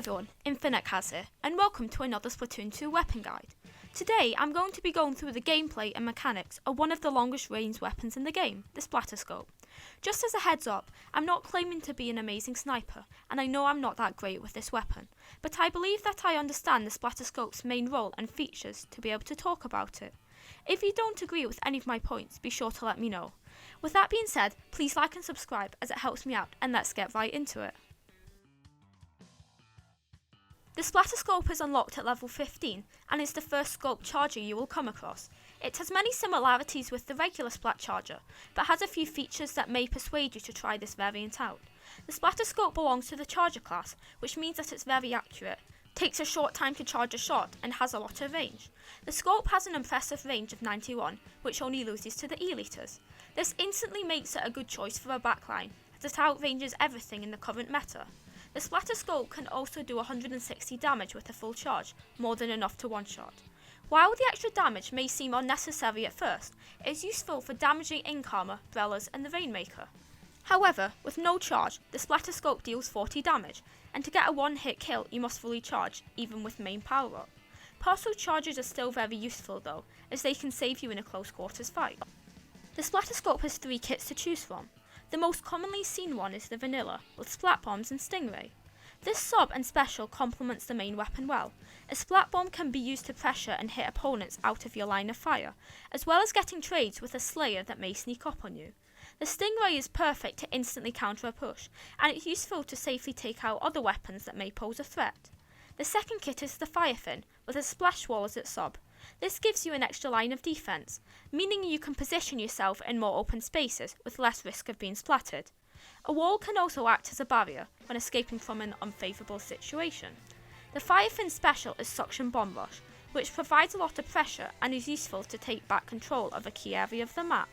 everyone, InfiniteCaz here, and welcome to another Splatoon 2 weapon guide. Today I'm going to be going through the gameplay and mechanics of one of the longest range weapons in the game, the Splatterscope. Just as a heads up, I'm not claiming to be an amazing sniper, and I know I'm not that great with this weapon, but I believe that I understand the Splatterscope's main role and features to be able to talk about it. If you don't agree with any of my points, be sure to let me know. With that being said, please like and subscribe as it helps me out, and let's get right into it. The Splatterscope is unlocked at level 15 and is the first scope charger you will come across. It has many similarities with the regular Splat charger, but has a few features that may persuade you to try this variant out. The Splatterscope belongs to the charger class, which means that it's very accurate, takes a short time to charge a shot, and has a lot of range. The scope has an impressive range of 91, which only loses to the eliters. This instantly makes it a good choice for a backline, as it outranges everything in the current meta. The Splatterscope can also do 160 damage with a full charge, more than enough to one-shot. While the extra damage may seem unnecessary at first, it is useful for damaging Ink Armor, Brellas and the Rainmaker. However, with no charge, the Splatterscope deals 40 damage, and to get a one-hit kill you must fully charge, even with main power-up. Partial charges are still very useful though, as they can save you in a close quarters fight. The Splatterscope has 3 kits to choose from. The most commonly seen one is the vanilla, with Splat Bombs and Stingray. This sub and special complements the main weapon well. A Splat Bomb can be used to pressure and hit opponents out of your line of fire, as well as getting trades with a Slayer that may sneak up on you. The Stingray is perfect to instantly counter a push, and it's useful to safely take out other weapons that may pose a threat. The second kit is the Fire Fin, with a Splash Wall as its sub. This gives you an extra line of defense, meaning you can position yourself in more open spaces with less risk of being splattered. A wall can also act as a barrier when escaping from an unfavourable situation. The Fire Fin special is Suction Bomb Rush, which provides a lot of pressure and is useful to take back control of a key area of the map.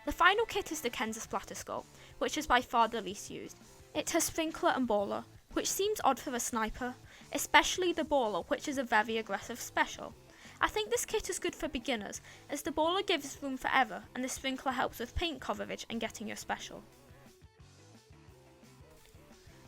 The final kit is the Kenza Splatterscope, which is by far the least used. It has Sprinkler and Baller, which seems odd for a sniper, especially the Baller, which is a very aggressive special. I think this kit is good for beginners, as the Baller gives room for error and the Sprinkler helps with paint coverage and getting your special.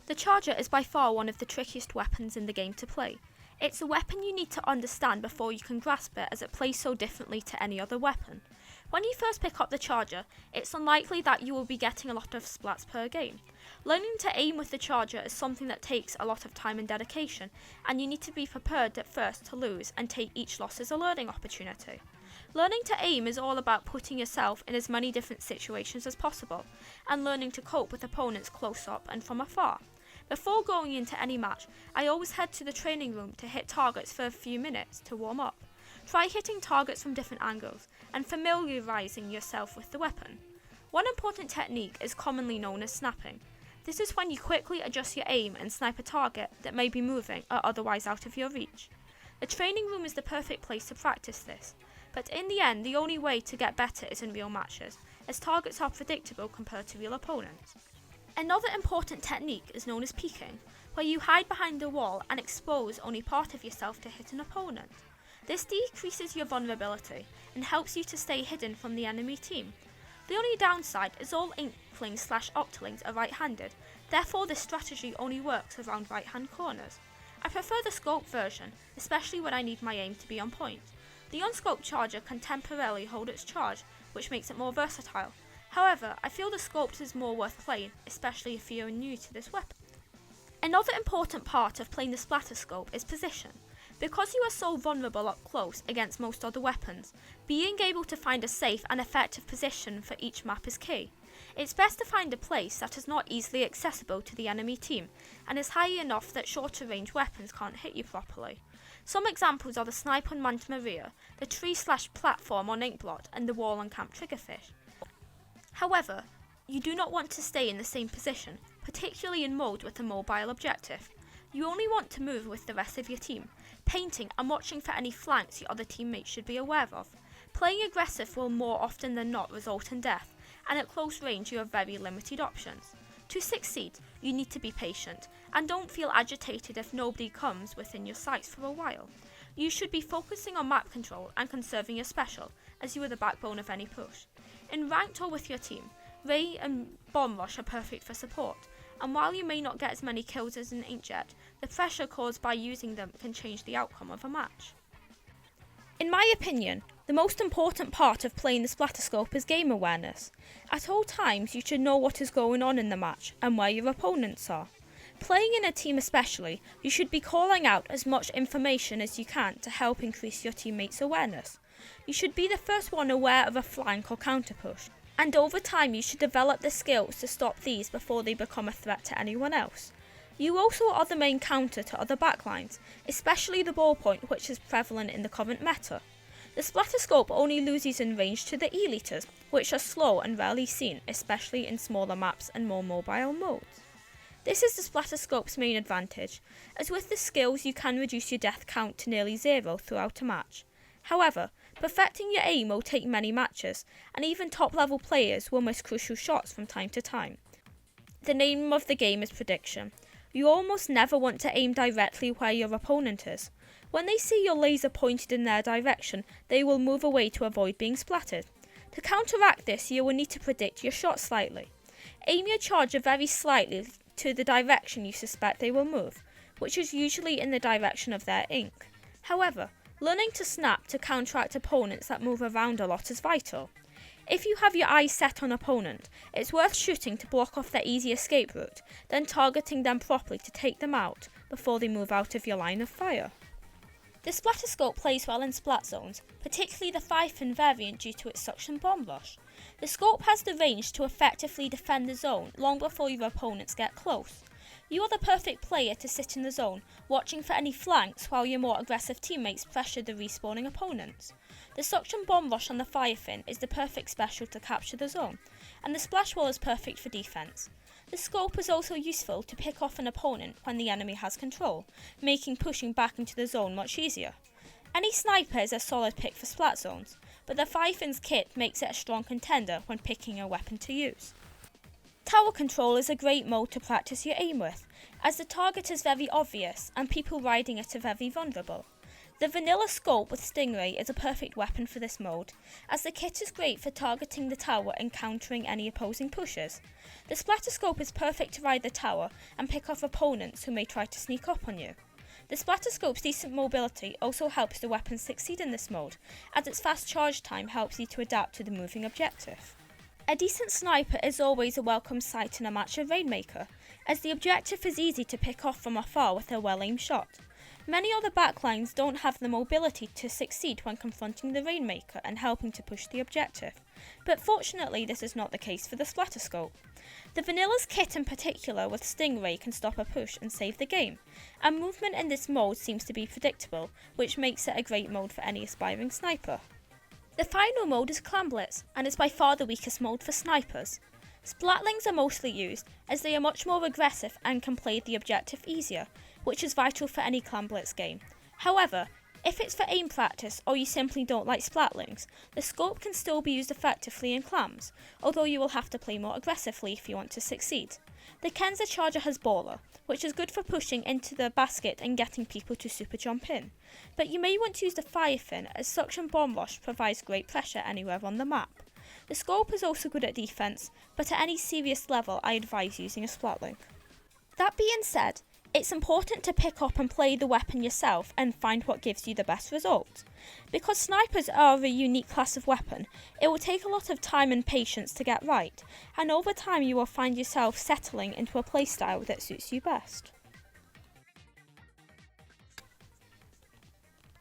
The Charger is by far one of the trickiest weapons in the game to play. It's a weapon you need to understand before you can grasp it, as it plays so differently to any other weapon. When you first pick up the Charger, it's unlikely that you will be getting a lot of splats per game. Learning to aim with the Charger is something that takes a lot of time and dedication, and you need to be prepared at first to lose and take each loss as a learning opportunity. Learning to aim is all about putting yourself in as many different situations as possible, and learning to cope with opponents close up and from afar. Before going into any match, I always head to the training room to hit targets for a few minutes to warm up. Try hitting targets from different angles and familiarising yourself with the weapon. One important technique is commonly known as snapping. This is when you quickly adjust your aim and snipe a target that may be moving or otherwise out of your reach. The training room is the perfect place to practice this, but in the end the only way to get better is in real matches, as targets are predictable compared to real opponents. Another important technique is known as peeking, where you hide behind the wall and expose only part of yourself to hit an opponent. This decreases your vulnerability and helps you to stay hidden from the enemy team. The only downside is all Inklings/Octolings are right-handed, therefore this strategy only works around right-hand corners. I prefer the scope version, especially when I need my aim to be on point. The unscoped charger can temporarily hold its charge, which makes it more versatile. However, I feel the scoped is more worth playing, especially if you are new to this weapon. Another important part of playing the Splatterscope is position. Because you are so vulnerable up close against most other weapons, being able to find a safe and effective position for each map is key. It's best to find a place that is not easily accessible to the enemy team, and is high enough that shorter range weapons can't hit you properly. Some examples are the snipe on Manta Maria, the tree/platform on Inkblot, and the wall on Camp Triggerfish. However, you do not want to stay in the same position, particularly in mode with a mobile objective. You only want to move with the rest of your team, painting and watching for any flanks your other teammates should be aware of. Playing aggressive will more often than not result in death, and at close range you have very limited options. To succeed, you need to be patient, and don't feel agitated if nobody comes within your sights for a while. You should be focusing on map control and conserving your special, as you are the backbone of any push. In ranked or with your team, Ray and Bomb Rush are perfect for support, and while you may not get as many kills as an inkjet, the pressure caused by using them can change the outcome of a match. In my opinion, the most important part of playing the Splatterscope is game awareness. At all times you should know what is going on in the match and where your opponents are. Playing in a team especially, you should be calling out as much information as you can to help increase your teammates' awareness. You should be the first one aware of a flank or counter push, and over time you should develop the skills to stop these before they become a threat to anyone else. You also are the main counter to other backlines, especially the ballpoint, which is prevalent in the current meta. The Splatterscope only loses in range to the E-liters, which are slow and rarely seen, especially in smaller maps and more mobile modes. This is the Splatterscope's main advantage, as with the skills you can reduce your death count to nearly 0 throughout a match. However, perfecting your aim will take many matches, and even top level players will miss crucial shots from time to time. The name of the game is prediction. You almost never want to aim directly where your opponent is. When they see your laser pointed in their direction, they will move away to avoid being splattered. To counteract this, you will need to predict your shot slightly. Aim your charger very slightly to the direction you suspect they will move, which is usually in the direction of their ink. However, learning to snap to counteract opponents that move around a lot is vital. If you have your eyes set on opponent, it's worth shooting to block off their easy escape route, then targeting them properly to take them out before they move out of your line of fire. The Splatterscope plays well in splat zones, particularly the 5-fin variant due to its suction bomb rush. The scope has the range to effectively defend the zone long before your opponents get close. You are the perfect player to sit in the zone, watching for any flanks while your more aggressive teammates pressure the respawning opponents. The suction bomb rush on the 5-fin is the perfect special to capture the zone, and the splash wall is perfect for defense. The scope is also useful to pick off an opponent when the enemy has control, making pushing back into the zone much easier. Any sniper is a solid pick for splat zones, but the 5-fin's kit makes it a strong contender when picking a weapon to use. Tower control is a great mode to practice your aim with, as the target is very obvious and people riding it are very vulnerable. The vanilla scope with Stingray is a perfect weapon for this mode, as the kit is great for targeting the tower and countering any opposing pushes. The Splatterscope is perfect to ride the tower and pick off opponents who may try to sneak up on you. The Splatterscope's decent mobility also helps the weapon succeed in this mode, as its fast charge time helps you to adapt to the moving objective. A decent sniper is always a welcome sight in a match of Rainmaker, as the objective is easy to pick off from afar with a well-aimed shot. Many other backlines don't have the mobility to succeed when confronting the Rainmaker and helping to push the objective, but fortunately this is not the case for the Splatterscope. The Vanilla's kit in particular with Stingray can stop a push and save the game, and movement in this mode seems to be predictable, which makes it a great mode for any aspiring sniper. The final mode is Clan Blitz, and is by far the weakest mode for snipers. Splatlings are mostly used, as they are much more aggressive and can play the objective easier, which is vital for any Clan Blitz game. However, if it's for aim practice or you simply don't like splatlings, the scope can still be used effectively in clams, although you will have to play more aggressively if you want to succeed. The Kenza charger has Baller, which is good for pushing into the basket and getting people to super jump in, but you may want to use the 5-fin as Suction Bomb Rush provides great pressure anywhere on the map. The scope is also good at defense, but at any serious level I advise using a splatling. That being said, it's important to pick up and play the weapon yourself and find what gives you the best result. Because snipers are a unique class of weapon, it will take a lot of time and patience to get right, and over time you will find yourself settling into a playstyle that suits you best.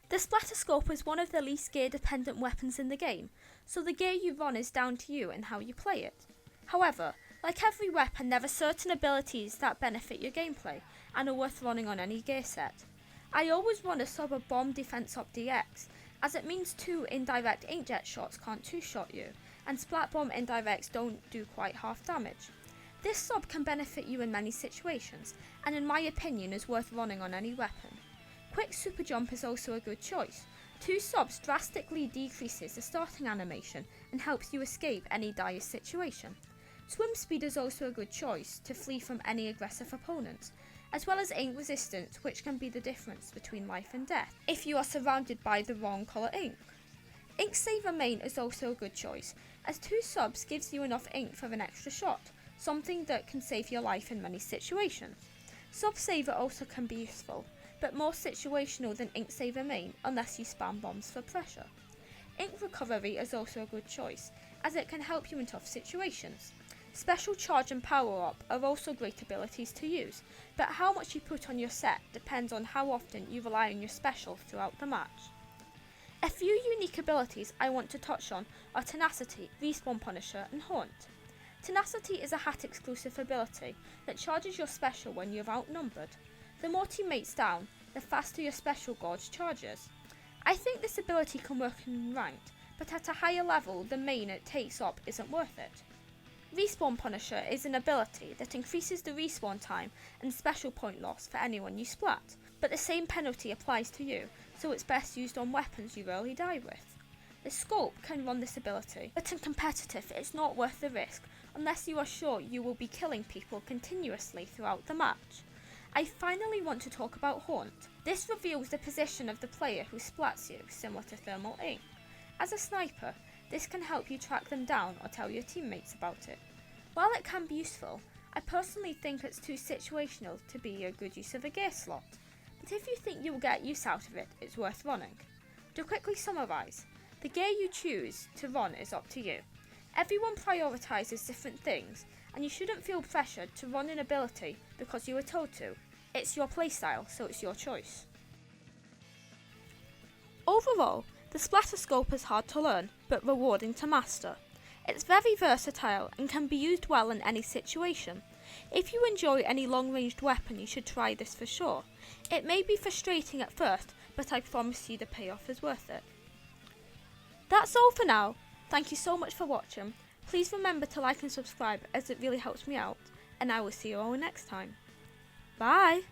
The Splatterscope is one of the least gear dependent weapons in the game, so the gear you run is down to you and how you play it. However, like every weapon, there are certain abilities that benefit your gameplay and are worth running on any gear set. I always run a sub of Bomb Defense Up DX, as it means 2 indirect inkjet shots can't 2-shot you, and Splat Bomb indirects don't do quite half damage. This sub can benefit you in many situations, and in my opinion is worth running on any weapon. Quick Super Jump is also a good choice. 2 subs drastically decreases the starting animation and helps you escape any dire situation. Swim Speed is also a good choice to flee from any aggressive opponents, as well as ink resistance, which can be the difference between life and death if you are surrounded by the wrong colour ink. Ink Saver Main is also a good choice, as 2 subs gives you enough ink for an extra shot, something that can save your life in many situations. Soft Saver also can be useful, but more situational than Ink Saver main unless you spam bombs for pressure. Ink Recovery is also a good choice, as it can help you in tough situations. Special Charge and Power Up are also great abilities to use, but how much you put on your set depends on how often you rely on your special throughout the match. A few unique abilities I want to touch on are Tenacity, Respawn Punisher and Haunt. Tenacity is a hat exclusive ability that charges your special when you're outnumbered. The more teammates down, the faster your special gauge charges. I think this ability can work in ranked, but at a higher level the main it takes up isn't worth it. Respawn Punisher is an ability that increases the respawn time and special point loss for anyone you splat, but the same penalty applies to you, so it's best used on weapons you rarely die with. The Scope can run this ability, but in competitive it's not worth the risk unless you are sure you will be killing people continuously throughout the match. I finally want to talk about Haunt. This reveals the position of the player who splats you, similar to thermal aim. As a sniper, this can help you track them down or tell your teammates about it. While it can be useful, I personally think it's too situational to be a good use of a gear slot, but if you think you will get use out of it, it's worth running. To quickly summarise, the gear you choose to run is up to you. Everyone prioritises different things, and you shouldn't feel pressured to run an ability because you were told to. It's your playstyle, so it's your choice. Overall, the Splatterscope is hard to learn, but rewarding to master. It's very versatile and can be used well in any situation. If you enjoy any long-ranged weapon, you should try this for sure. It may be frustrating at first, but I promise you the payoff is worth it. That's all for now. Thank you so much for watching. Please remember to like and subscribe as it really helps me out, and I will see you all next time. Bye!